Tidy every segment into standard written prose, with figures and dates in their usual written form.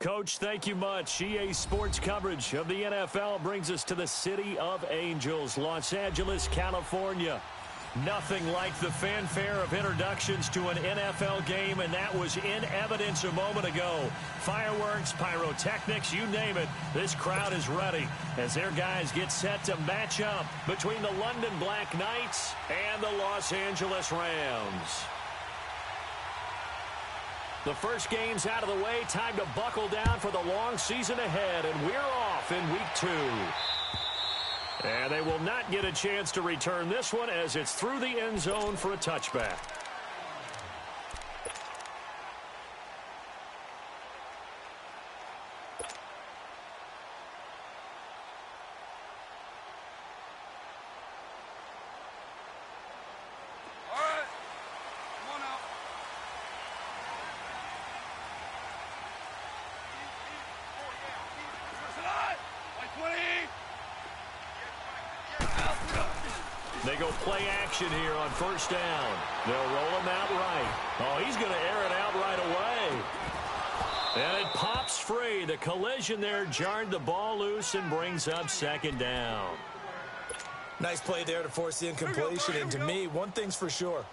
Coach, thank you much. EA Sports coverage of the NFL brings us to the City of Angels, Los Angeles, California. Nothing like the fanfare of introductions to an NFL game, and that was in evidence a moment ago. Fireworks, pyrotechnics, you name it. This crowd is ready as their guys get set to match up between the London Black Knights and the Los Angeles Rams. The first game's out of the way. Time to buckle down for the long season ahead, and we're off in week 2. And they will not get a chance to return this one as it's through the end zone for a touchback. They go play action here on first down. They'll roll him out right. Oh, he's going to air it out right away. And it pops free. The collision there jarred the ball loose and brings up second down. Nice play there to force the incompletion. And to me, one thing's for sure.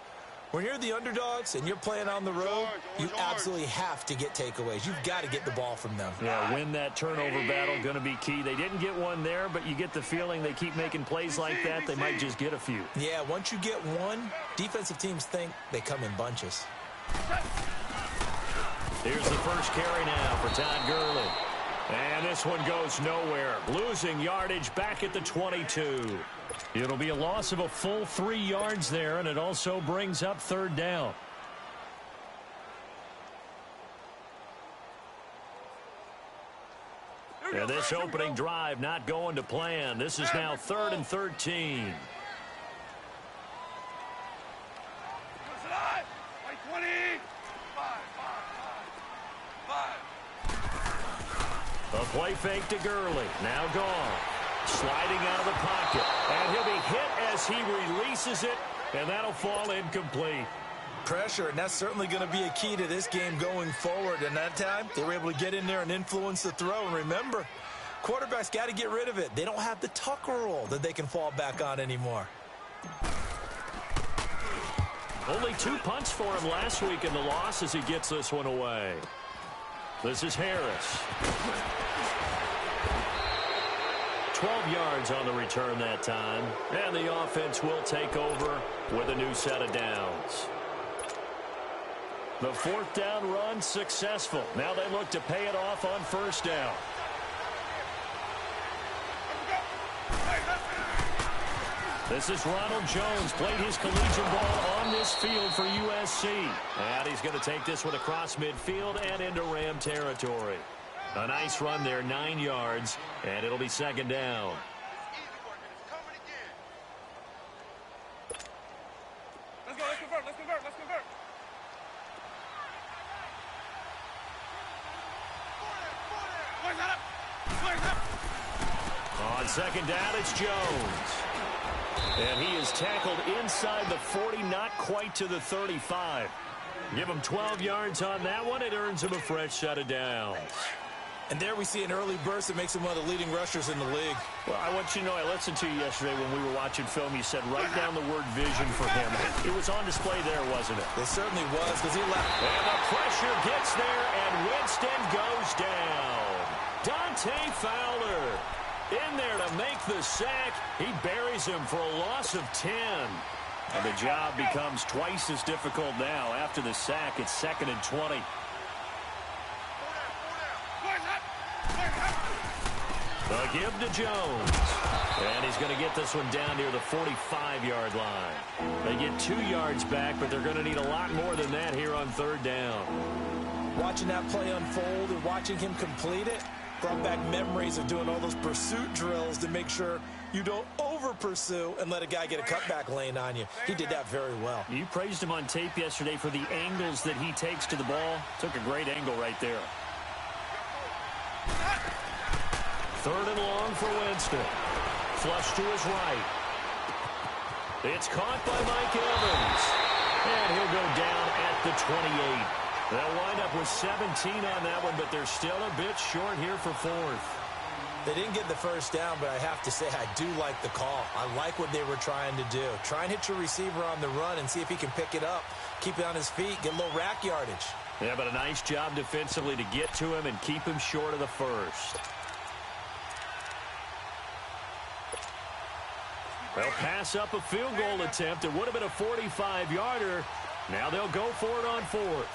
When you're the underdogs and you're playing on the road, you absolutely have to get takeaways. You've got to get the ball from them. Yeah, win that turnover battle, going to be key. They didn't get one there, but you get the feeling they keep making plays like that, they might just get a few. Yeah, once you get one, defensive teams think they come in bunches. Here's the first carry now for Todd Gurley. And this one goes nowhere. Losing yardage back at the 22. It'll be a loss of a full 3 yards there, and it also brings up third down. And this opening drive not going to plan. This is now 3rd and 13. A play fake to Gurley. Now gone. Sliding out of the pocket. And he'll be hit as he releases it. And that'll fall incomplete. Pressure, and that's certainly going to be a key to this game going forward. And that time, they were able to get in there and influence the throw. And remember, quarterbacks got to get rid of it. They don't have the tucker roll that they can fall back on anymore. Only 2 punts for him last week in the loss as he gets this one away. This is Harris. 12 yards on the return that time. And the offense will take over with a new set of downs. The 4th down run successful. Now they look to pay it off on first down. This is Ronald Jones. Played his collegiate ball on this field for USC. And he's going to take this one across midfield and into Ram territory. A nice run there, 9 yards, and it'll be second down. Let's go, let's convert. On second down, it's Jones. And he is tackled inside the 40, not quite to the 35. Give him 12 yards on that one. It earns him a fresh set of downs. And there we see an early burst that makes him one of the leading rushers in the league. Well, I want you to know, I listened to you yesterday when we were watching film. You said write down the word vision for him. It was on display there, wasn't it? It certainly was, because he left. And the pressure gets there, and Winston goes down. Dante Fowler in there to make the sack. He buries him for a loss of 10. And the job becomes twice as difficult now. After the sack, it's 2nd and 20. The give to Jones. And he's going to get this one down near the 45-yard line. They get 2 yards back, but they're going to need a lot more than that here on third down. Watching that play unfold and watching him complete it brought back memories of doing all those pursuit drills to make sure you don't over-pursue and let a guy get a cutback lane on you. He did that very well. You praised him on tape yesterday for the angles that he takes to the ball. Took a great angle right there. 3rd and long for Winston. Flush to his right. It's caught by Mike Evans. And he'll go down at the 28. They'll wind up with 17 on that one, but they're still a bit short here for fourth. They didn't get the first down, but I have to say I do like the call. I like what they were trying to do. Try and hit your receiver on the run and see if he can pick it up. Keep it on his feet, get a little rack yardage. Yeah, but a nice job defensively to get to him and keep him short of the first. They'll pass up a field goal attempt. It would have been a 45-yarder. Now they'll go for it on fourth.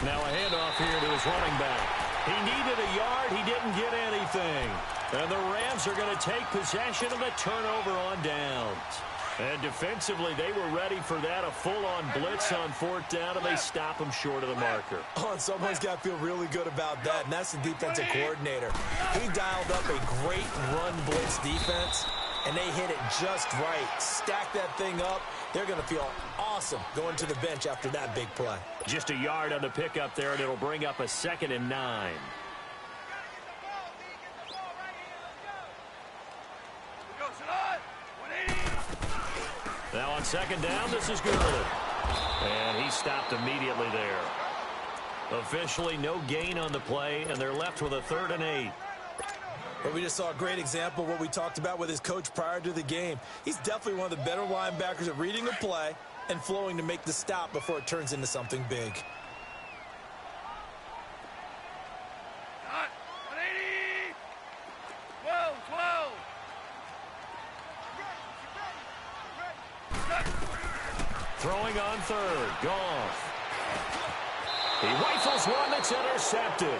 Now a handoff here to his running back. He needed a yard. He didn't get anything. And the Rams are going to take possession of the turnover on downs. And defensively, they were ready for that, a full-on blitz on fourth down, and they stop him short of the marker. Oh, and someone's got to feel really good about that, and that's the defensive coordinator. He dialed up a great run blitz defense, and they hit it just right. Stack that thing up. They're going to feel awesome going to the bench after that big play. Just a yard on the pickup there, and it'll bring up a 2nd and 9. Now on 2nd down, this is good. And he stopped immediately there. Officially no gain on the play, and they're left with a 3rd and 8. But we just saw a great example of what we talked about with his coach prior to the game. He's definitely one of the better linebackers at reading a play and flowing to make the stop before it turns into something big. Throwing on 3rd, Goff. He rifles one that's intercepted.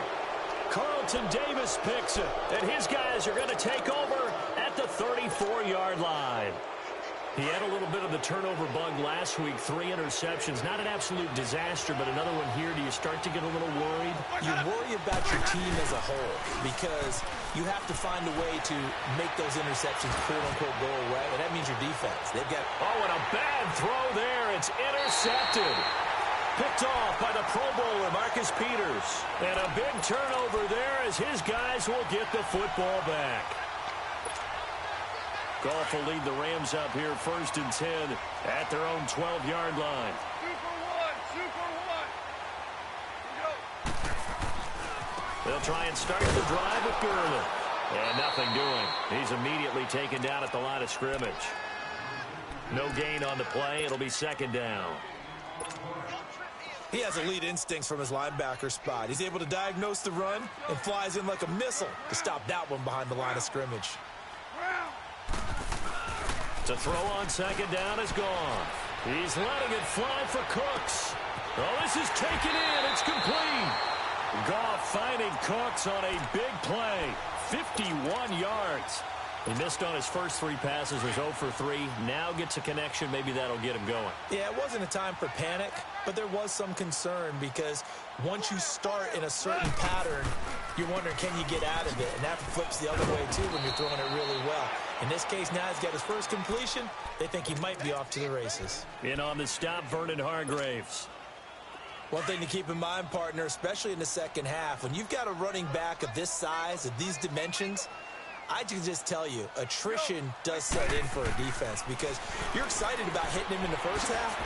Carlton Davis picks it, and his guys are going to take over at the 34-yard line. He had a little bit of the turnover bug last week, 3 interceptions. Not an absolute disaster, but another one here. Do you start to get a little worried? You worry about your team as a whole because you have to find a way to make those interceptions quote-unquote go away, and that means your defense. They've got... Oh, and a bad throw there. It's intercepted. Picked off by the Pro Bowler, Marcus Peters. And a big turnover there as his guys will get the football back. Goff will lead the Rams up here 1st and 10 at their own 12-yard line. 2 for 1. They'll try and start the drive with Gurley. And nothing doing. He's immediately taken down at the line of scrimmage. No gain on the play. It'll be 2nd down. He has elite instincts from his linebacker spot. He's able to diagnose the run and flies in like a missile to stop that one behind the line of scrimmage. To throw on 2nd down is gone. He's letting it fly for Cooks. Oh, this is taken in. It's complete. Goff finding Cooks on a big play. 51 yards. He missed on his first 3 passes, was 0 for 3. Now gets a connection. Maybe that'll get him going. Yeah, it wasn't a time for panic, but there was some concern because once you start in a certain pattern, you're wondering, can you get out of it? And that flips the other way, too, when you're throwing it really well. In this case, now he's got his first completion. They think he might be off to the races. In on the stop, Vernon Hargreaves. One thing to keep in mind, partner, especially in the second half, when you've got a running back of this size, of these dimensions, I can just tell you, attrition does set in for a defense because you're excited about hitting him in the first half.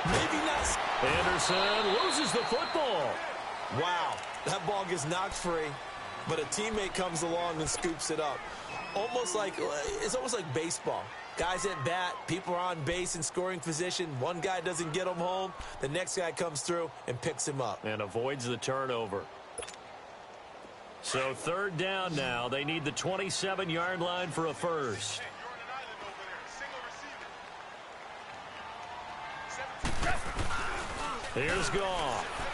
Maybe not. Anderson loses the football. Wow, that ball gets knocked free, but a teammate comes along and scoops it up. It's almost like baseball. Guys at bat, people are on base in scoring position. One guy doesn't get him home. The next guy comes through and picks him up. And avoids the turnover. So 3rd down now. They need the 27-yard line for a first. Here's Goff.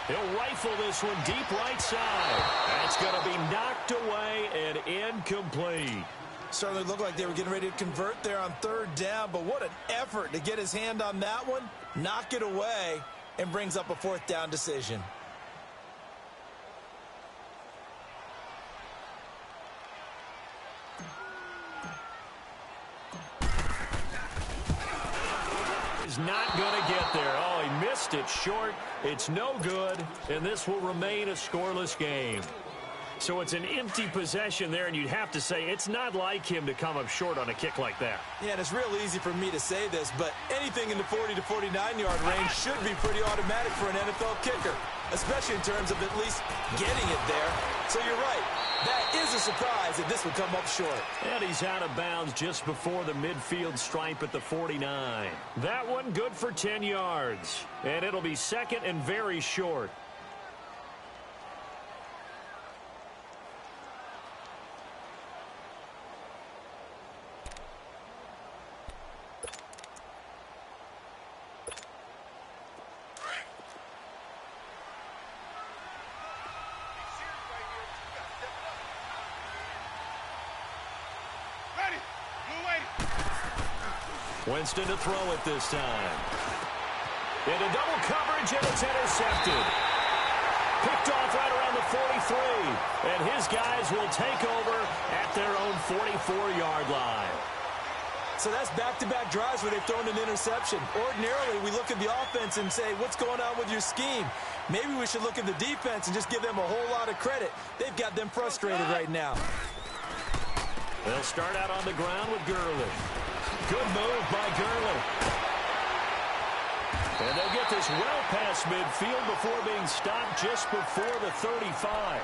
He'll rifle this one deep right side. That's going to be knocked away and incomplete. Certainly looked like they were getting ready to convert there on 3rd down, but what an effort to get his hand on that one, knock it away, and brings up a 4th down decision. He's not going to get there. Oh, he missed it short. It's no good, and this will remain a scoreless game. So it's an empty possession there, and you'd have to say it's not like him to come up short on a kick like that. Yeah, and it's real easy for me to say this, but anything in the 40 to 49-yard range should be pretty automatic for an NFL kicker, especially in terms of at least getting it there. So you're right. That is a surprise that this would come up short. And he's out of bounds just before the midfield stripe at the 49. That one good for 10 yards. And it'll be second and very short. Winston to throw it this time. Into double coverage, and it's intercepted. Picked off right around the 43. And his guys will take over at their own 44-yard line. So that's back-to-back drives where they've thrown an interception. Ordinarily, we look at the offense and say, what's going on with your scheme? Maybe we should look at the defense and just give them a whole lot of credit. They've got them frustrated right now. They'll start out on the ground with Gurley. Good move by Gurley. And they'll get this well past midfield before being stopped just before the 35.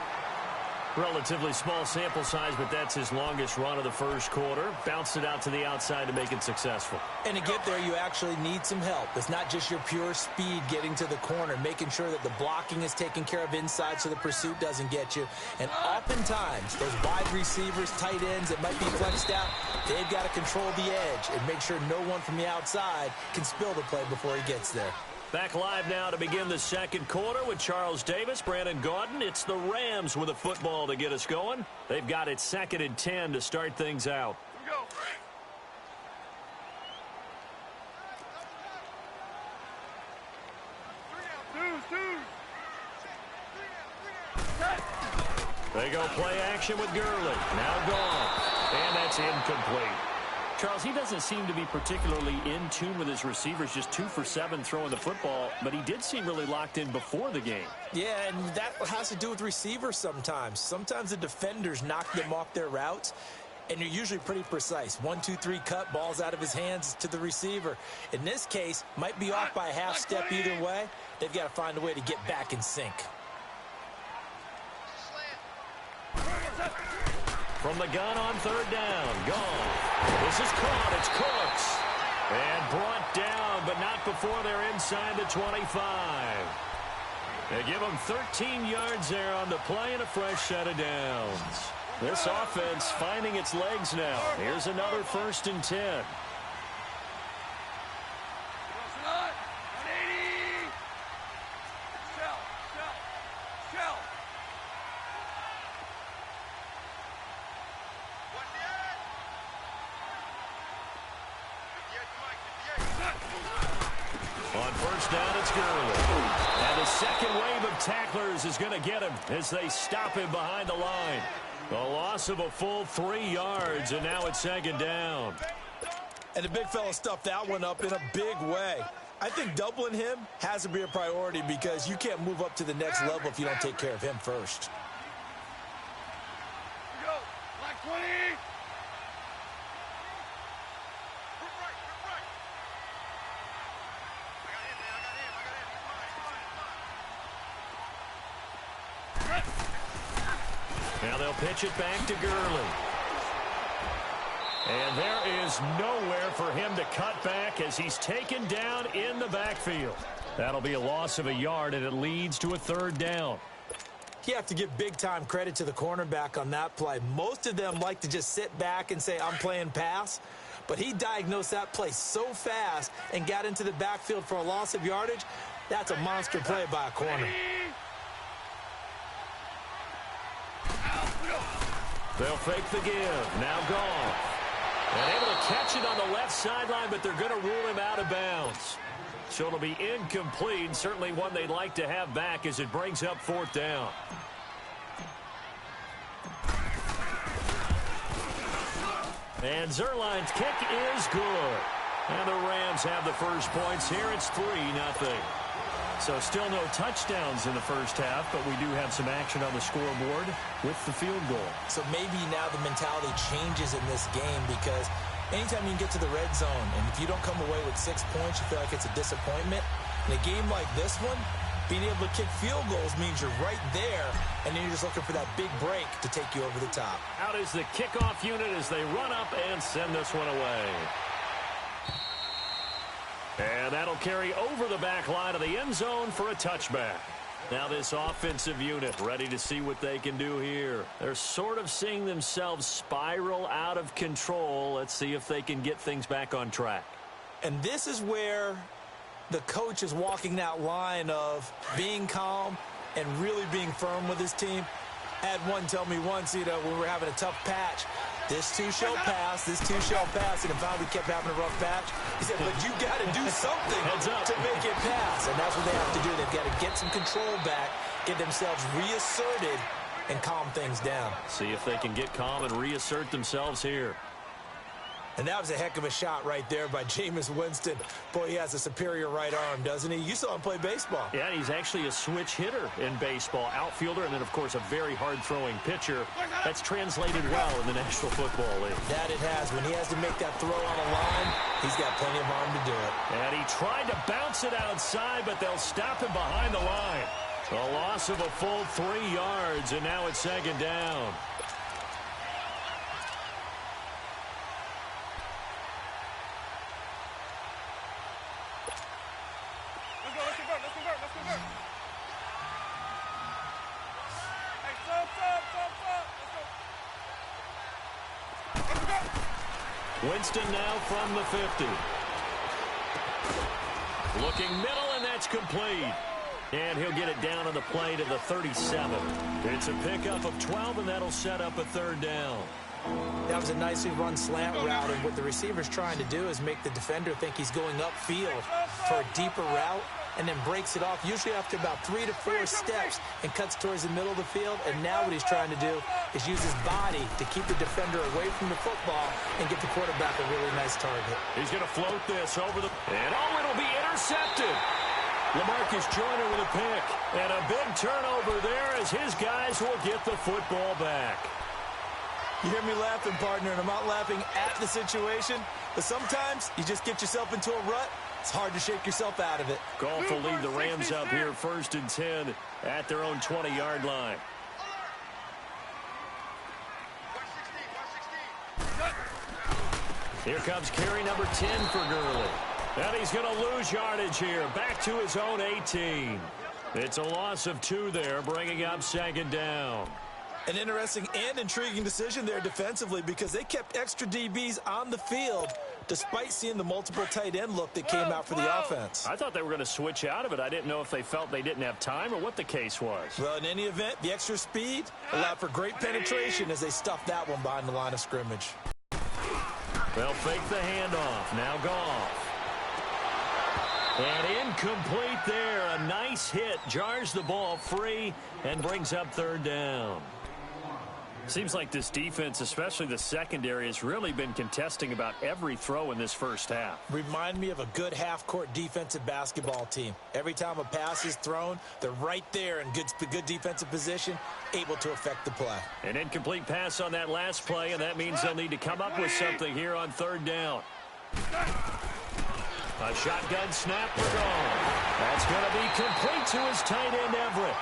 Relatively small sample size, but that's his longest run of the first quarter. Bounced it out to the outside to make it successful. And to get there, you actually need some help. It's not just your pure speed getting to the corner, making sure that the blocking is taken care of inside so the pursuit doesn't get you. And oftentimes, those wide receivers, tight ends that might be flexed out, they've got to control the edge and make sure no one from the outside can spill the play before he gets there. Back live now to begin the second quarter with Charles Davis, Brandon Gaudin. It's the Rams with a football to get us going. They've got it 2nd and 10 to start things out. Here we go. They go play action with Gurley. Now gone. And that's incomplete. Charles, he doesn't seem to be particularly in tune with his receivers, just 2 for 7 throwing the football, but he did seem really locked in before the game. Yeah, and that has to do with receivers sometimes. Sometimes the defenders knock them off their routes, and you're usually pretty precise. 1, 2, 3 cut, balls out of his hands to the receiver. In this case, might be off by a half step either way. They've got to find a way to get back in sync. From the gun on 3rd down. Gone. This is caught. It's Cooks. And brought down, but not before they're inside the 25. They give them 13 yards there on the play and a fresh set of downs. This offense finding its legs now. Here's another 1st and 10. On 1st down, it's Gurley. And the second wave of tacklers is going to get him as they stop him behind the line. A loss of a full 3 yards, and now it's 2nd down. And the big fella stuffed that one up in a big way. I think doubling him has to be a priority because you can't move up to the next level if you don't take care of him first. Here we go. Black 20. Now they'll pitch it back to Gurley. And there is nowhere for him to cut back as he's taken down in the backfield. That'll be a loss of a yard, and it leads to a 3rd down. You have to give big-time credit to the cornerback on that play. Most of them like to just sit back and say, I'm playing pass. But he diagnosed that play so fast and got into the backfield for a loss of yardage. That's a monster play by a corner. They'll fake the give. Now gone. And able to catch it on the left sideline, but they're going to rule him out of bounds. So it'll be incomplete. Certainly one they'd like to have back as it brings up 4th down. And Zerline's kick is good. And the Rams have the first points here. It's 3-0. So still no touchdowns in the first half, but we do have some action on the scoreboard with the field goal. So maybe now the mentality changes in this game because anytime you can get to the red zone, and if you don't come away with 6 points, you feel like it's a disappointment. In a game like this one, being able to kick field goals means you're right there, and then you're just looking for that big break to take you over the top. Out is the kickoff unit as they run up and send this one away. And that'll carry over the back line of the end zone for a touchback. Now this offensive unit ready to see what they can do here. They're sort of seeing themselves spiral out of control. Let's see if they can get things back on track. And this is where the coach is walking that line of being calm and really being firm with his team. I had one tell me once, when we were having a tough patch, this too shall pass, this too shall pass, and if we kept having a rough patch, he said, but you got to do something to make it pass, and that's what they have to do. They've got to get some control back, get themselves reasserted, and calm things down. See if they can get calm and reassert themselves here. And that was a heck of a shot right there by Jameis Winston. Boy, he has a superior right arm, doesn't he? You saw him play baseball. Yeah, he's actually a switch hitter in baseball. Outfielder, and then, of course, a very hard-throwing pitcher. That's translated well in the National Football League. That it has. When he has to make that throw on a line, he's got plenty of arm to do it. And he tried to bounce it outside, but they'll stop him behind the line. A loss of a full 3 yards, and now it's second down. Winston now from the 50. Looking middle, and that's complete. And he'll get it down on the play to the 37. It's a pickup of 12, and that'll set up a third down. That was a nicely run slant route, and what the receiver's trying to do is make the defender think he's going upfield for a deeper route, and then breaks it off, usually after about 3 to 4 steps, and cuts towards the middle of the field. And now what he's trying to do is use his body to keep the defender away from the football and get the quarterback a really nice target. He's going to float this over the... And, it'll be intercepted. LaMarcus Joyner with a pick. And a big turnover there as his guys will get the football back. You hear me laughing, partner, and I'm not laughing at the situation, but sometimes you just get yourself into a rut. It's hard to shake yourself out of it. Goff will lead the Rams up here 1st and 10 at their own 20-yard line. Here comes carry number 10 for Gurley. And he's going to lose yardage here. Back to his own 18. It's a loss of 2 there, bringing up second down. An interesting and intriguing decision there defensively because they kept extra DBs on the field despite seeing the multiple tight end look that came out for the offense. I thought they were going to switch out of it. I didn't know if they felt they didn't have time or what the case was. Well, in any event, the extra speed allowed for great penetration as they stuffed that one behind the line of scrimmage. They'll fake the handoff. Now Goff. And incomplete there. A nice hit. Jars the ball free and brings up third down. Seems like this defense, especially the secondary, has really been contesting about every throw in this first half. Remind me of a good half-court defensive basketball team. Every time a pass is thrown, they're right there in good defensive position, able to affect the play. An incomplete pass on that last play, and that means they'll need to come up with something here on third down. A shotgun snap for Goff. That's going to be complete to his tight end, Everett.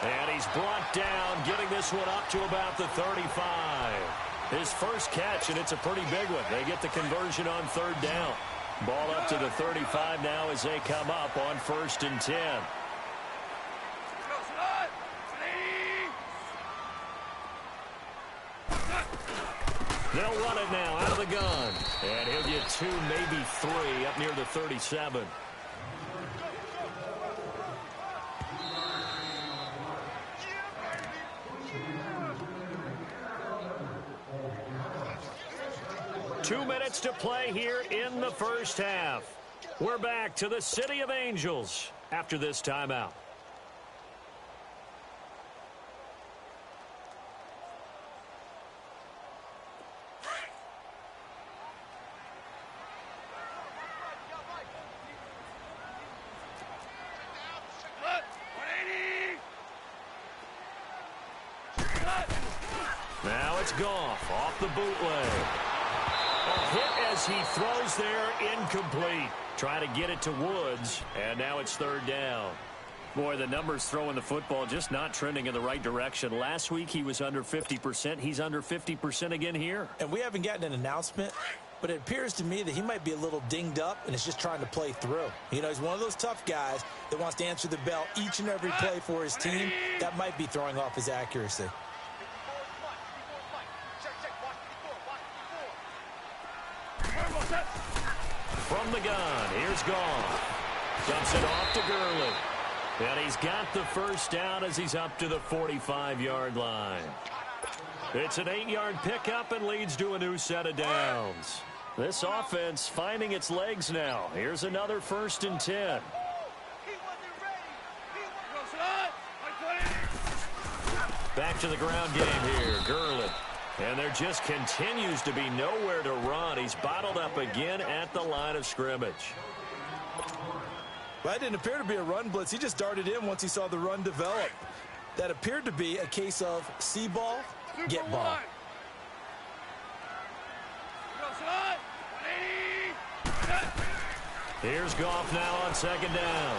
And he's brought down, getting this one up to about the 35. His first catch, and it's a pretty big one. They get the conversion on third down. Ball up to the 35 now as they come up on 1st and 10. They'll run it now out of the gun. And he'll get 2, maybe 3 up near the 37. Two minutes to play here in the first half. We're back to the City of Angels after this timeout. Now it's Goff off the bootleg. A hit as he throws there, incomplete. Try to get it to Woods, and now it's third down. Boy, the numbers throwing the football just not trending in the right direction. Last week he was under 50%. He's under 50% again here. And we haven't gotten an announcement, but it appears to me that he might be a little dinged up and is just trying to play through. You know, he's one of those tough guys that wants to answer the bell each and every play for his team. That might be throwing off his accuracy. From the gun, here's Goff. Dumps it off to Gurley. And he's got the first down as he's up to the 45-yard line. It's an 8-yard pickup and leads to a new set of downs. This offense finding its legs now. Here's another 1st and 10. Back to the ground game here, Gurley. And there just continues to be nowhere to run. He's bottled up again at the line of scrimmage. Well, that didn't appear to be a run blitz. He just darted in once he saw the run develop. That appeared to be a case of see ball, get ball. Here's Goff now on 2nd down.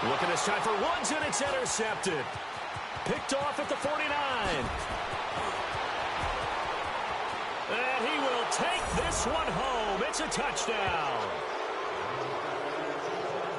Looking this time for Woods, and it's intercepted. Picked off at the 49. And he will take this one home. It's a touchdown.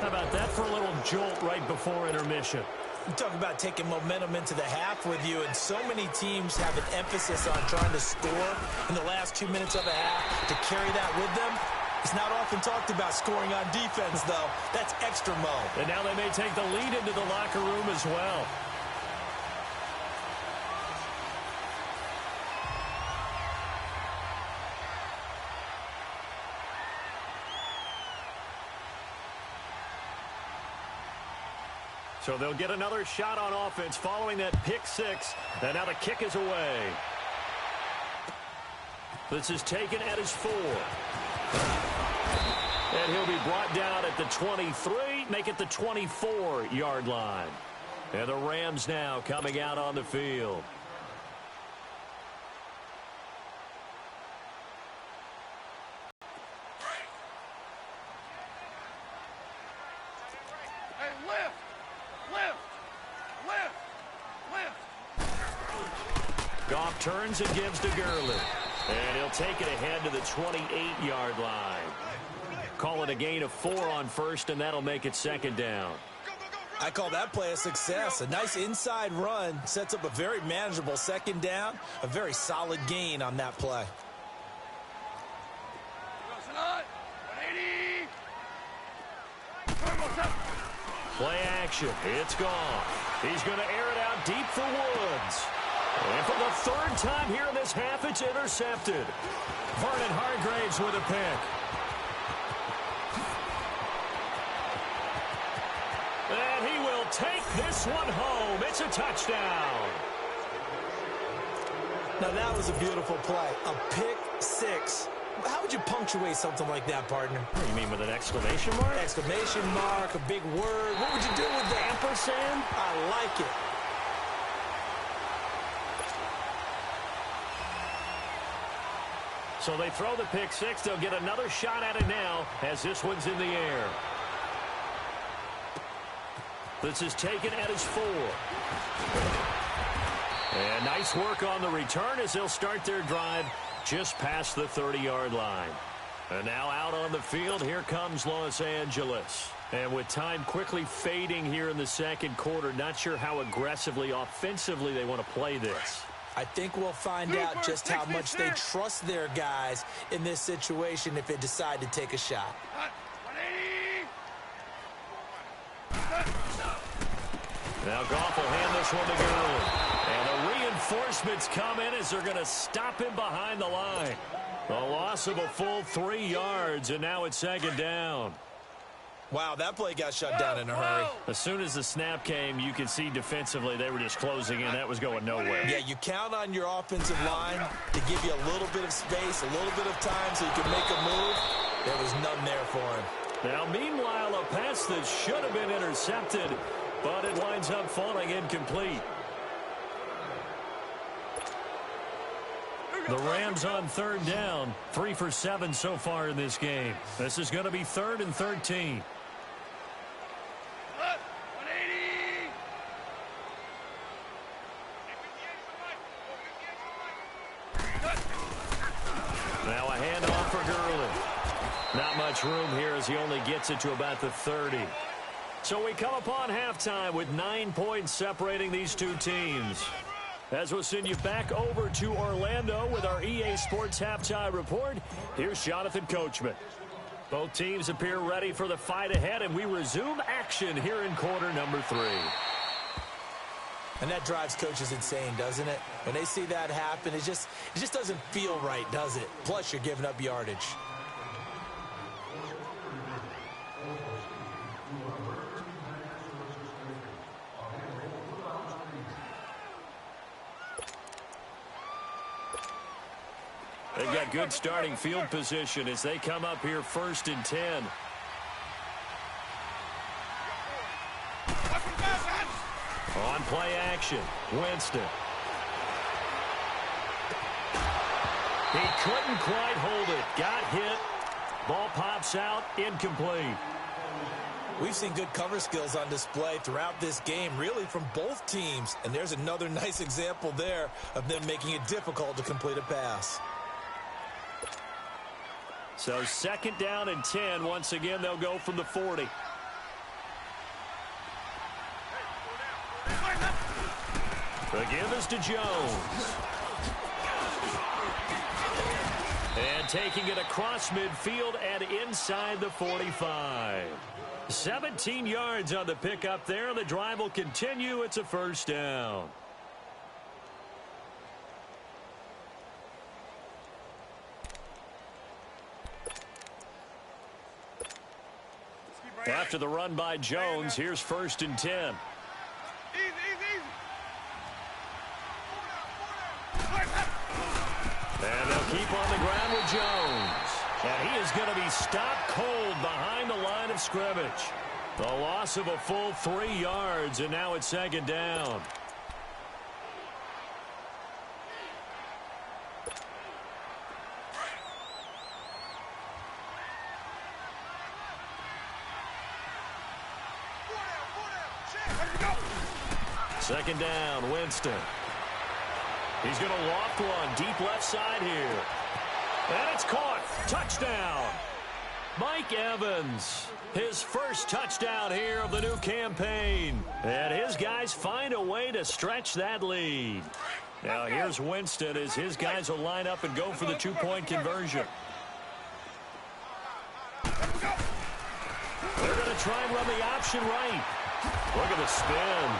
How about that for a little jolt right before intermission? You talk about taking momentum into the half with you, and so many teams have an emphasis on trying to score in the last 2 minutes of a half to carry that with them. It's not often talked about scoring on defense, though. That's extra mode. And now they may take the lead into the locker room as well. So they'll get another shot on offense following that pick 6. And now the kick is away. This is taken at his 4. And he'll be brought down at the 23, make it the 24-yard line. And the Rams now coming out on the field. Goff turns and gives to Gurley. And he'll take it ahead to the 28-yard line. Call it a gain of 4 on 1st, and that'll make it 2nd down. I call that play a success. A nice inside run sets up a very manageable 2nd down. A very solid gain on that play. Play action. It's Goff. He's going to air it out deep for Woods. And for the 3rd time here in this half, it's intercepted. Vernon Hargreaves with a pick. And he will take this one home. It's a touchdown. Now that was a beautiful play. A pick 6. How would you punctuate something like that, partner? What do you mean, with an exclamation mark? Exclamation mark, a big word. What would you do with that? Ampersand? I like it. So they throw the pick 6. They'll get another shot at it now as this one's in the air. This is taken at his 4. And nice work on the return as they'll start their drive just past the 30-yard line. And now out on the field, here comes Los Angeles. And with time quickly fading here in the 2nd quarter, not sure how aggressively, offensively they want to play this. I think we'll find out just how much they trust their guys in this situation if they decide to take a shot. Now Goff will hand this one to Gurley. And the reinforcements come in as they're going to stop him behind the line. A loss of a full 3 yards, and now it's 2nd down. Wow, that play got shut down in a hurry. As soon as the snap came, you could see defensively they were just closing in. That was going nowhere. Yeah, you count on your offensive line to give you a little bit of space, a little bit of time so you can make a move. There was none there for him. Now, meanwhile, a pass that should have been intercepted, but it winds up falling incomplete. The Rams on third down, 3 for 7 so far in this game. This is going to be 3rd and 13. Now a handoff for Gurley. Not much room here as he only gets it to about the 30. So we come upon halftime with 9 points separating these two teams. As we'll send you back over to Orlando with our EA Sports Halftime Report, here's Jonathan Coachman. Both teams appear ready for the fight ahead, and we resume action here in quarter number 3. And that drives coaches insane, doesn't it? When they see that happen, it just doesn't feel right, does it? Plus, you're giving up yardage. They've got good starting field position as they come up here 1st and 10. On play action, Winston. He couldn't quite hold it. Got hit. Ball pops out, incomplete. We've seen good cover skills on display throughout this game, really from both teams. And there's another nice example there of them making it difficult to complete a pass. So 2nd down and 10. Once again, they'll go from the 40. The give is to Jones. And taking it across midfield and inside the 45. 17 yards on the pickup there. The drive will continue. It's a 1st down. After the run by Jones, here's 1st and 10. And they'll keep on the ground with Jones. And he is going to be stopped cold behind the line of scrimmage. The loss of a full 3 yards, and now it's 2nd down. Second down, Winston. He's going to loft one deep left side here. And it's caught. Touchdown. Mike Evans, his first touchdown here of the new campaign. And his guys find a way to stretch that lead. Now here's Winston as his guys will line up and go for the 2-point conversion. They're going to try and run the option right. Look at the spin.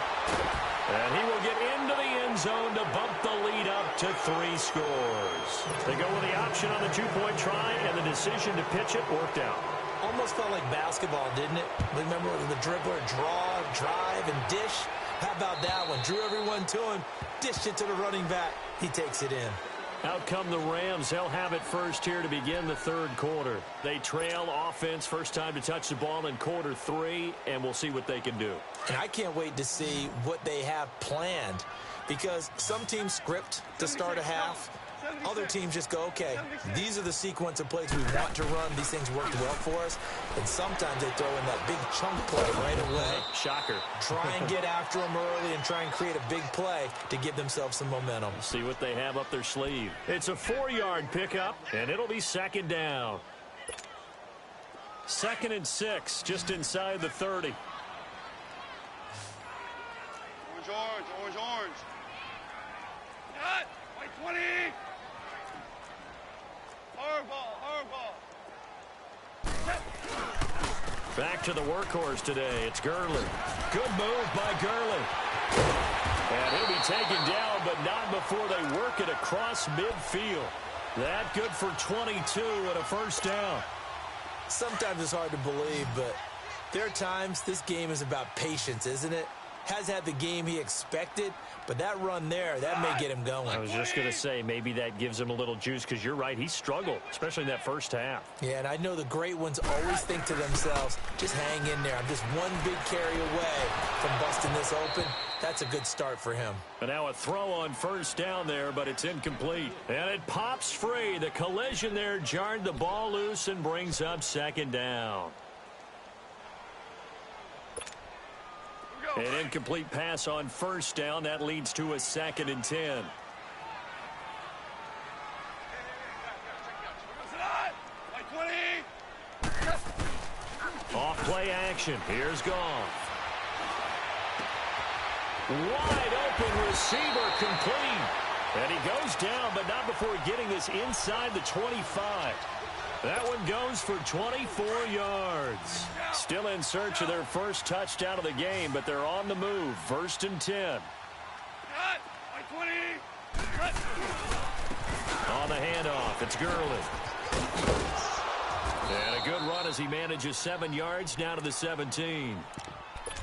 And he will get into the end zone to bump the lead up to 3 scores. They go with the option on the 2-point try, and the decision to pitch it worked out. Almost felt like basketball, didn't it? Remember the dribbler, draw, drive, and dish? How about that one? Drew everyone to him, dished it to the running back. He takes it in. Out come the Rams. They'll have it first here to begin the 3rd quarter. They trail offense, first time to touch the ball in quarter 3, and we'll see what they can do. And I can't wait to see what they have planned, because some teams script to start a half. Other teams just go, okay, these are the sequence of plays we want to run. These things worked well for us. And sometimes they throw in that big chunk play right away. Shocker. Try and get after them early and try and create a big play to give themselves some momentum. See what they have up their sleeve. It's a 4-yard pickup, and it'll be 2nd down. 2nd and 6, just inside the 30. Orange, orange, orange. Cut. White 20. Hard ball. Back to the workhorse today. It's Gurley. Good move by Gurley. And he'll be taken down, but not before they work it across midfield. That good for 22 and a 1st down. Sometimes it's hard to believe, but there are times this game is about patience, isn't it? has had the game he expected, but that run there, that may get him going. I was just going to say, maybe that gives him a little juice, because you're right, he struggled, especially in that first half. Yeah, and I know the great ones always think to themselves, just hang in there. I'm just one big carry away from busting this open. That's a good start for him. And now a throw on first down there, but it's incomplete. And it pops free. The collision there jarred the ball loose and brings up second down. An incomplete pass on first down. That leads to a 2nd and 10. Off play action. Here's Goff. Wide open receiver, complete. And he goes down, but not before getting this inside the 25. That one goes for 24 yards. Still in search of their first touchdown of the game, but they're on the move. 1st and 10. On the handoff, it's Gurley. And a good run as he manages 7 yards down to the 17.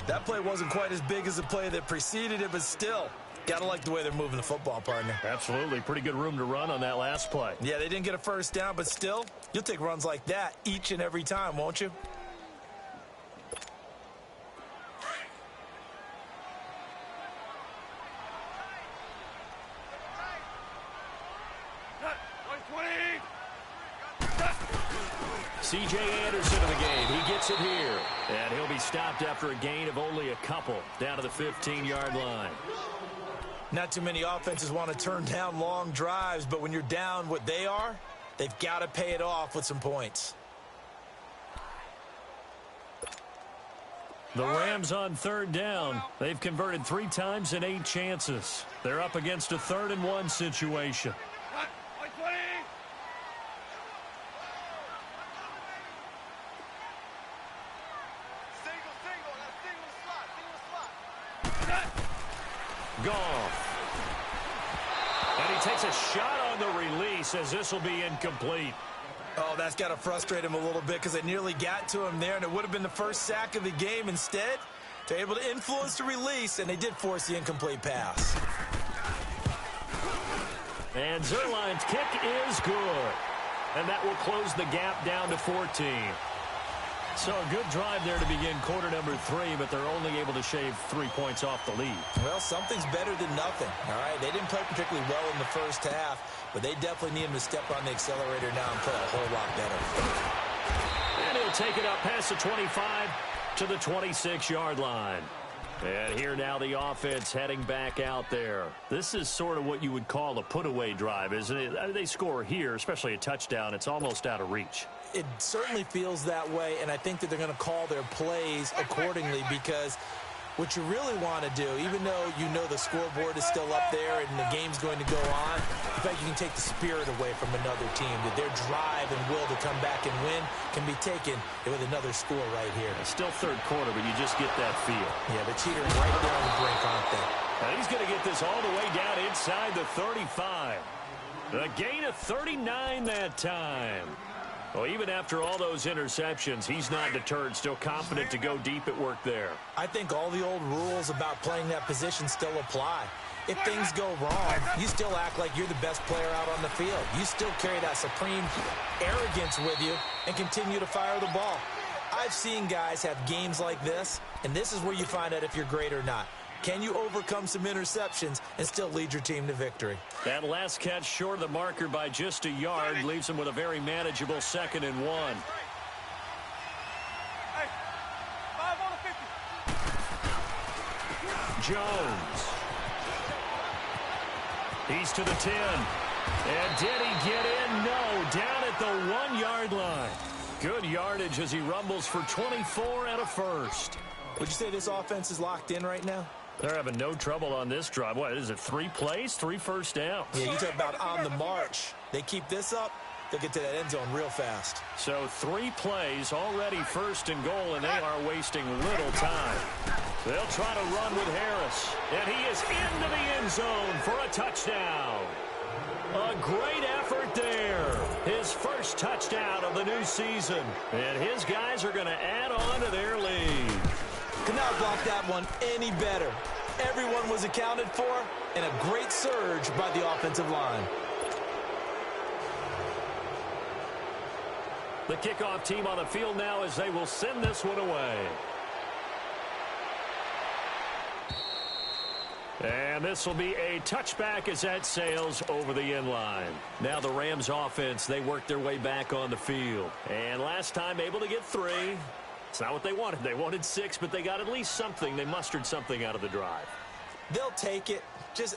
That play wasn't quite as big as the play that preceded it, but still, gotta like the way they're moving the football, partner. Absolutely. Pretty good room to run on that last play. Yeah, they didn't get a first down, but still, you'll take runs like that each and every time, won't you? C.J. Anderson in the game. He gets it here. And he'll be stopped after a gain of only a couple down to the 15-yard line. Not too many offenses want to turn down long drives, but when you're down what they are, they've got to pay it off with some points. The Rams on 3rd down. They've converted 3 times in 8 chances. They're up against a 3rd and 1 situation. Goff. And he takes a shot on the release as this will be incomplete. Oh, that's got to frustrate him a little bit because they nearly got to him there, and it would have been the first sack of the game. Instead, they're able to influence the release, and they did force the incomplete pass. And Zerline's kick is good. And that will close the gap down to 14. So a good drive there to begin quarter number 3, but they're only able to shave 3 points off the lead. Well, something's better than nothing, all right? They didn't play particularly well in the first half, but they definitely need him to step on the accelerator now and play a whole lot better. And he'll take it up past the 25 to the 26-yard line. And here now the offense heading back out there. This is sort of what you would call a put-away drive, isn't it? They score here, especially a touchdown. It's almost out of reach. It certainly feels that way, and I think that they're going to call their plays accordingly because what you really want to do, even though you know the scoreboard is still up there and the game's going to go on, in fact, you can take the spirit away from another team, that their drive and will to come back and win can be taken with another score right here. It's still 3rd quarter, but you just get that feel. Yeah, they're teetering right there on the brink, aren't they? And he's going to get this all the way down inside the 35. A gain of 39 that time. Well, even after all those interceptions, he's not deterred, still confident to go deep at work there. I think all the old rules about playing that position still apply. If things go wrong, you still act like you're the best player out on the field. You still carry that supreme arrogance with you and continue to fire the ball. I've seen guys have games like this, and this is where you find out if you're great or not. Can you overcome some interceptions and still lead your team to victory? That last catch short of the marker by just a yard leaves him with a very manageable 2nd and 1. Jones. He's to the 10. And did he get in? No. Down at the 1-yard line. Good yardage as he rumbles for 24 and a first. Would you say this offense is locked in right now? They're having no trouble on this drive. What is it, 3 plays, 3 first downs? Yeah, you talk about on the march. They keep this up, they'll get to that end zone real fast. So 3 plays, already 1st and goal, and they are wasting little time. They'll try to run with Harris, and he is into the end zone for a touchdown. A great effort there. His first touchdown of the new season. And his guys are going to add on to their lead. Could not block that one any better. Everyone was accounted for, and a great surge by the offensive line. The kickoff team on the field now as they will send this one away. And this will be a touchback as that sails over the end line. Now the Rams offense, they worked their way back on the field. And last time able to get 3. It's not what they wanted. They wanted 6, but they got at least something. They mustered something out of the drive. They'll take it.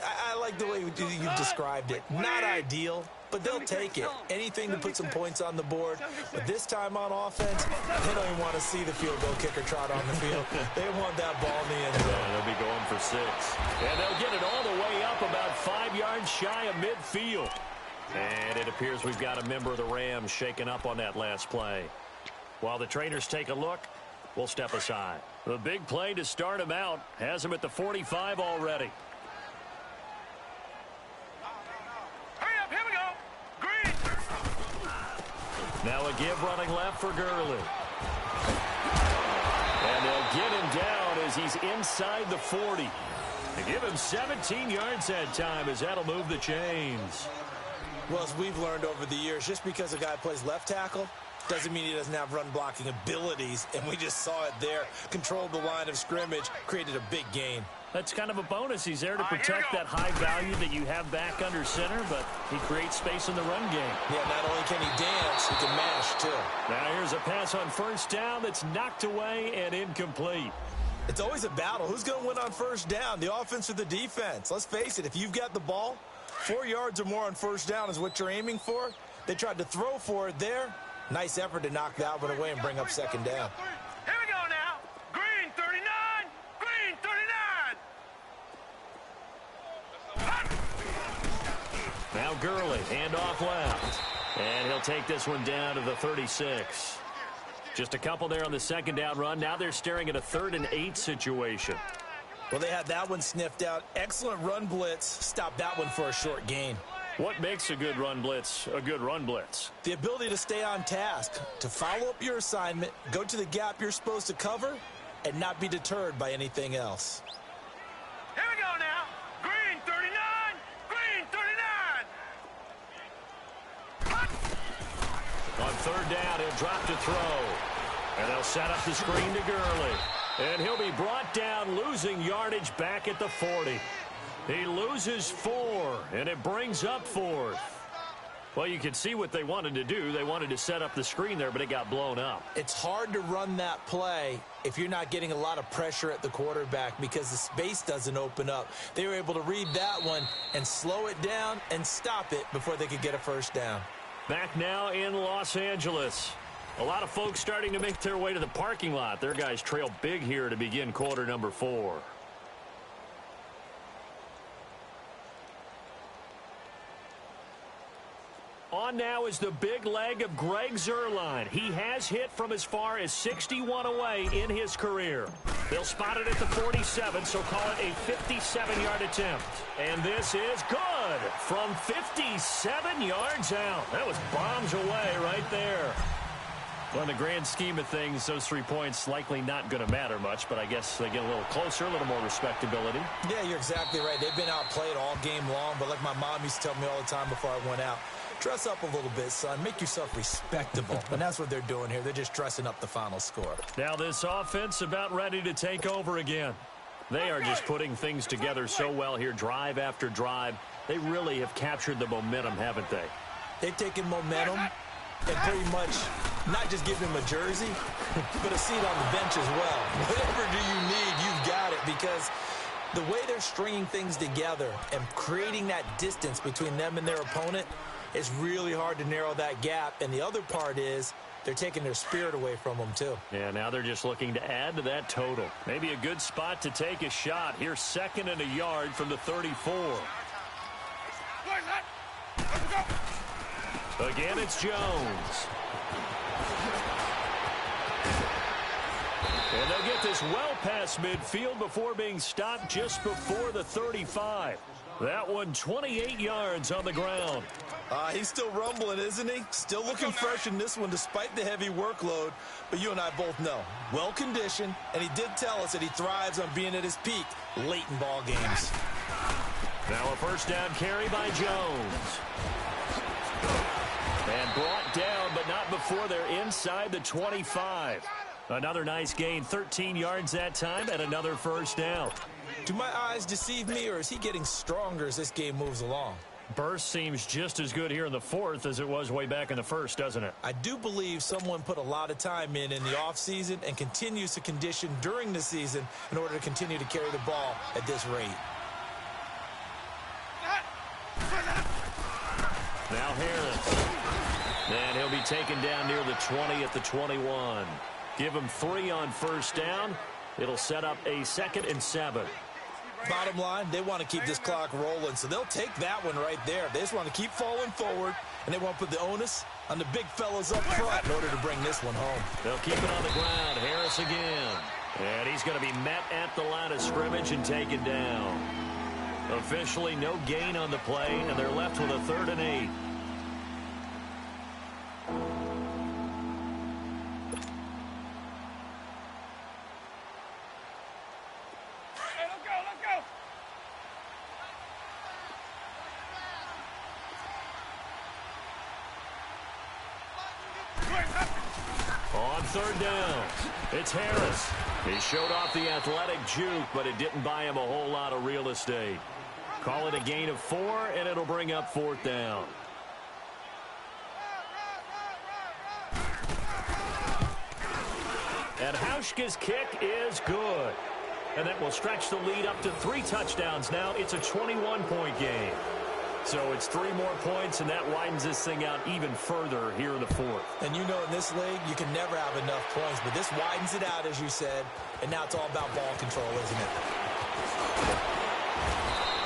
I like the way you described it. Not ideal, but they'll take it. Anything to put some points on the board. But this time on offense, they don't even want to see the field goal kicker trot on the field. They want that ball in the end zone. Yeah, they'll be going for 6. And they'll get it all the way up about 5 yards shy of midfield. And it appears we've got a member of the Rams shaken up on that last play. While the trainers take a look, we'll step aside. The big play to start him out has him at the 45 already. Hurry up, here we go. Green. Now a give running left for Gurley. And they'll get him down as he's inside the 40. They give him 17 yards that time as that'll move the chains. Well, as we've learned over the years, just because a guy plays left tackle doesn't mean he doesn't have run-blocking abilities, and we just saw it there. Controlled the line of scrimmage, created a big gain. That's kind of a bonus. He's there to protect that high value that you have back under center, but he creates space in the run game. Yeah, not only can he dance, he can mash, too. Now here's a pass on first down that's knocked away and incomplete. It's always a battle. Who's going to win on first down, the offense or the defense? Let's face it, if you've got the ball, 4 yards or more on first down is what you're aiming for. They tried to throw for it there. Nice effort to knock that one away and bring up second down. Here we go now. Green 39. Green 39. Now Gurley, handoff left. And he'll take this one down to the 36. Just a couple there on the second down run. Now they're staring at a 3rd and 8 situation. Well, they had that one sniffed out. Excellent run blitz. Stopped that one for a short gain. What makes a good run blitz a good run blitz? The ability to stay on task, to follow up your assignment, go to the gap you're supposed to cover, and not be deterred by anything else. Here we go now. Green 39. Green 39. On 3rd down, he'll drop to throw. And they'll set up the screen to Gurley. And he'll be brought down, losing yardage back at the 40. He loses 4, and it brings up 4th. Well, you can see what they wanted to do. They wanted to set up the screen there, but it got blown up. It's hard to run that play if you're not getting a lot of pressure at the quarterback because the space doesn't open up. They were able to read that one and slow it down and stop it before they could get a first down. Back now in Los Angeles. A lot of folks starting to make their way to the parking lot. Their guys trail big here to begin quarter number 4. On now is the big leg of Greg Zuerlein. He has hit from as far as 61 away in his career. They'll spot it at the 47, so call it a 57-yard attempt. And this is good from 57 yards out. That was bombs away right there. Well, in the grand scheme of things, those 3 points likely not going to matter much, but I guess they get a little closer, a little more respectability. Yeah, you're exactly right. They've been outplayed all game long, but like my mom used to tell me all the time before I went out, dress up a little bit, son. Make yourself respectable. And that's what they're doing here. They're just dressing up the final score. Now this offense about ready to take over again. They are just putting things together so well here, drive after drive. They really have captured the momentum, haven't they? They've taken momentum and pretty much not just give him a jersey, but a seat on the bench as well. Whatever do you need, you've got it, because the way they're stringing things together and creating that distance between them and their opponent, it's really hard to narrow that gap. And the other part is they're taking their spirit away from them, too. Yeah, now they're just looking to add to that total. Maybe a good spot to take a shot. Here's 2nd and a yard from the 34. Again, it's Jones. And they'll get this well past midfield before being stopped just before the 35. That one 28 yards on the ground. He's still rumbling, isn't he? Still looking fresh in this one despite the heavy workload. But you and I both know, well-conditioned, and he did tell us that he thrives on being at his peak late in ball games. Now a first down carry by Jones. And brought down, but not before they're inside the 25. Another nice gain, 13 yards that time, and another first down. Do my eyes deceive me, or is he getting stronger as this game moves along? Burst seems just as good here in the fourth as it was way back in the first, doesn't it? I do believe someone put a lot of time in the offseason and continues to condition during the season in order to continue to carry the ball at this rate. Now Harris. And he'll be taken down near the 20 at the 21. Give him 3 on first down. It'll set up a 2nd and 7. Bottom line, they want to keep this clock rolling, so they'll take that one right there. They just want to keep falling forward, and they want to put the onus on the big fellas up front in order to bring this one home. They'll keep it on the ground. Harris again. And he's going to be met at the line of scrimmage and taken down. Officially no gain on the play, and they're left with a 3rd and 8. On 3rd down, it's Harris. He showed off the athletic juke, but it didn't buy him a whole lot of real estate. Call it a gain of 4, and it'll bring up 4th down. And Hauschka's kick is good. And that will stretch the lead up to 3 touchdowns now. It's a 21-point game. So it's 3 more points, and that widens this thing out even further here in the fourth. And you know in this league, you can never have enough points, but this widens it out, as you said, and now it's all about ball control, isn't it?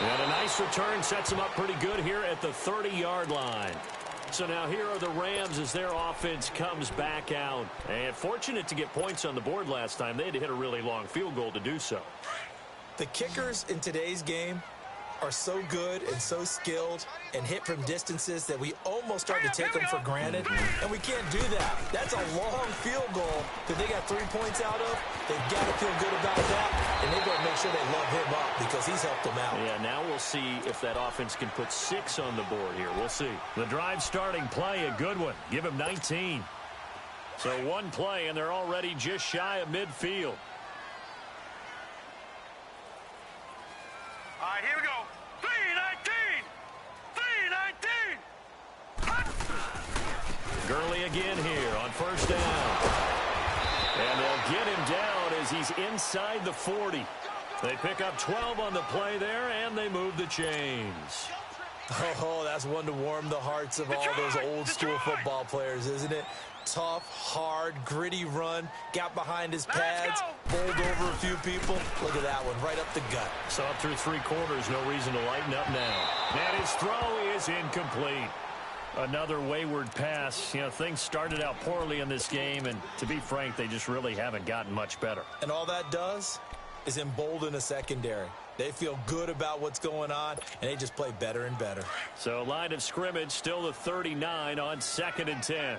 And a nice return sets them up pretty good here at the 30-yard line. So now here are the Rams as their offense comes back out. And fortunate to get points on the board last time. They had to hit a really long field goal to do so. The kickers in today's game are so good and so skilled and hit from distances that we almost start to take them for granted, and we can't do that. That's a long field goal that they got 3 points out of. They've got to feel good about that, and they've got to make sure they love him up because he's helped them out. Yeah, now we'll see if that offense can put 6 on the board here. We'll see. The drive starting play, a good one. Give him 19. So 1 play, and they're already just shy of midfield. All right, here we go. 3-19. 3-19. Gurley again here on first down. And they'll get him down as he's inside the 40. They pick up 12 on the play there, and they move the chains. Oh, that's one to warm the hearts of all those old-school football players, isn't it? Tough, hard, gritty run, got behind his pads, bowled over a few people. Look at that one, right up the gut. So up through 3 quarters, no reason to lighten up now. And his throw is incomplete. Another wayward pass. You know, things started out poorly in this game, and to be frank, they just really haven't gotten much better. And all that does is embolden a secondary. They feel good about what's going on, and they just play better and better. So line of scrimmage, still the 39 on 2nd and 10.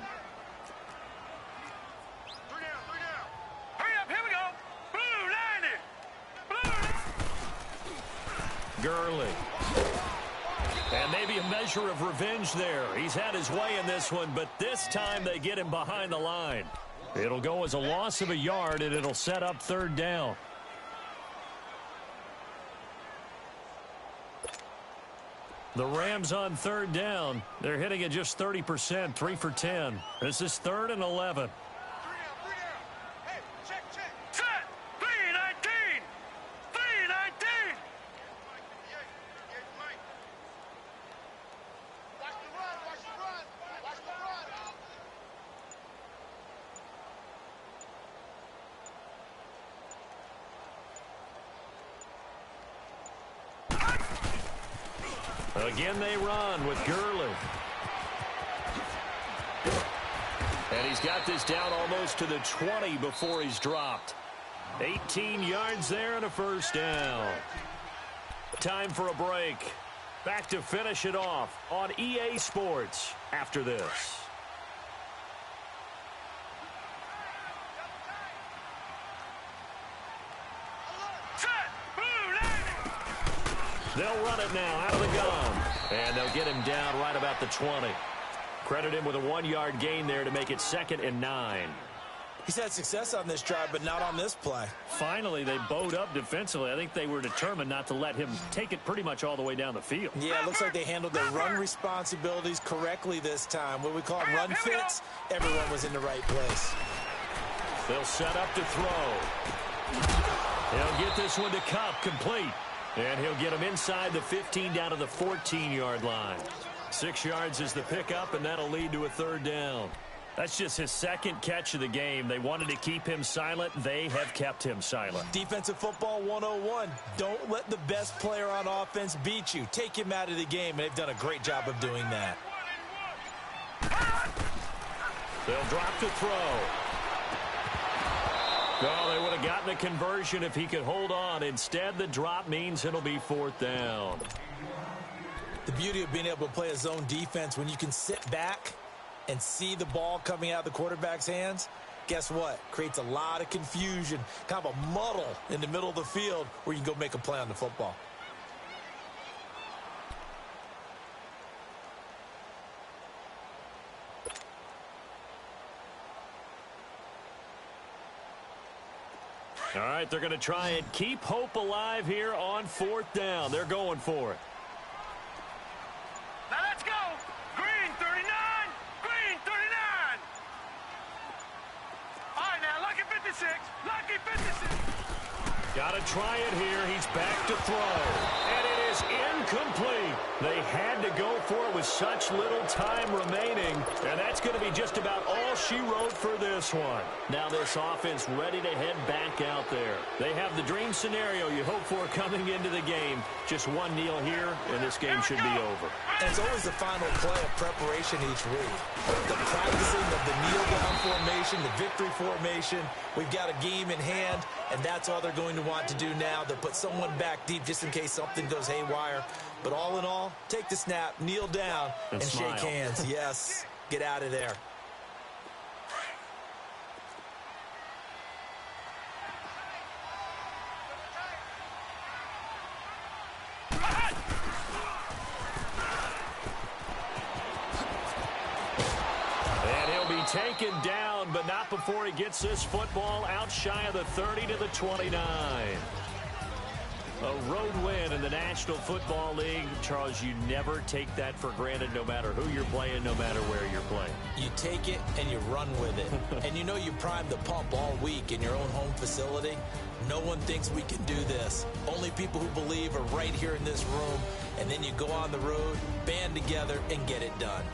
Gurley. And maybe a measure of revenge there. He's had his way in this one, but this time they get him behind the line. It'll go as a loss of a yard, and it'll set up 3rd down. The Rams on 3rd down. They're hitting at just 30%, 3 for 10. This is 3rd and 11. Again, they run with Gurley. And he's got this down almost to the 20 before he's dropped. 18 yards there and a first down. Time for a break. Back to finish it off on EA Sports after this. They'll run it now out of the gun. And they'll get him down right about the 20. Credit him with a 1-yard gain there to make it 2nd and 9. He's had success on this drive, but not on this play. Finally, they bowed up defensively. I think they were determined not to let him take it pretty much all the way down the field. Yeah, it looks like they handled their run responsibilities correctly this time. What we call run fits, everyone was in the right place. They'll set up to throw. He'll get this one to Cup, complete. And he'll get him inside the 15 down to the 14-yard line. 6 yards is the pickup, and that'll lead to a 3rd down. That's just his 2nd catch of the game. They wanted to keep him silent. They have kept him silent. Defensive football 101. Don't let the best player on offense beat you. Take him out of the game, and they've done a great job of doing that. They'll drop to throw. Oh, they would have gotten the conversion if he could hold on. Instead, the drop means it'll be 4th down. The beauty of being able to play a zone defense, when you can sit back and see the ball coming out of the quarterback's hands, guess what? Creates a lot of confusion, kind of a muddle in the middle of the field where you can go make a play on the football. All right, they're going to try and keep hope alive here on 4th down. They're going for it. Now let's go. Green 39. Green 39. All right, now, lucky 56. Lucky 56. Got to try it here. He's back to throw. And it is incomplete. They had to go for it with such little time remaining. And that's going to be just about all she wrote for this one. Now this offense ready to head back out there. They have the dream scenario you hope for coming into the game. Just one kneel here, and this game should be over. And it's always the final play of preparation each week. The practicing of the kneel-down formation, the victory formation. We've got a game in hand, and that's all they're going to want to do now. They'll put someone back deep just in case something goes haywire. But all in all, take the snap, kneel down, and shake hands. Yes, get out of there. Taken down, but not before he gets this football out shy of the 30 to the 29. A road win in the National Football League. Charles, you never take that for granted no matter who you're playing, no matter where you're playing. You take it and you run with it. And you know you primed the pump all week in your own home facility. No one thinks we can do this. Only people who believe are right here in this room. And then you go on the road, band together, and get it done.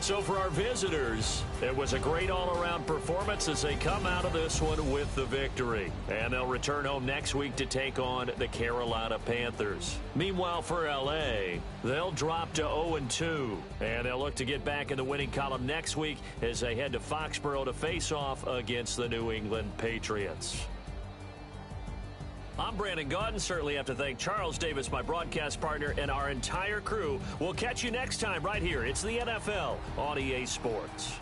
So for our visitors, it was a great all-around performance as they come out of this one with the victory. And they'll return home next week to take on the Carolina Panthers. Meanwhile, for L.A., they'll drop to 0-2. And they'll look to get back in the winning column next week as they head to Foxborough to face off against the New England Patriots. I'm Brandon Gaudin. Certainly have to thank Charles Davis, my broadcast partner, and our entire crew. We'll catch you next time right here. It's the NFL on EA Sports.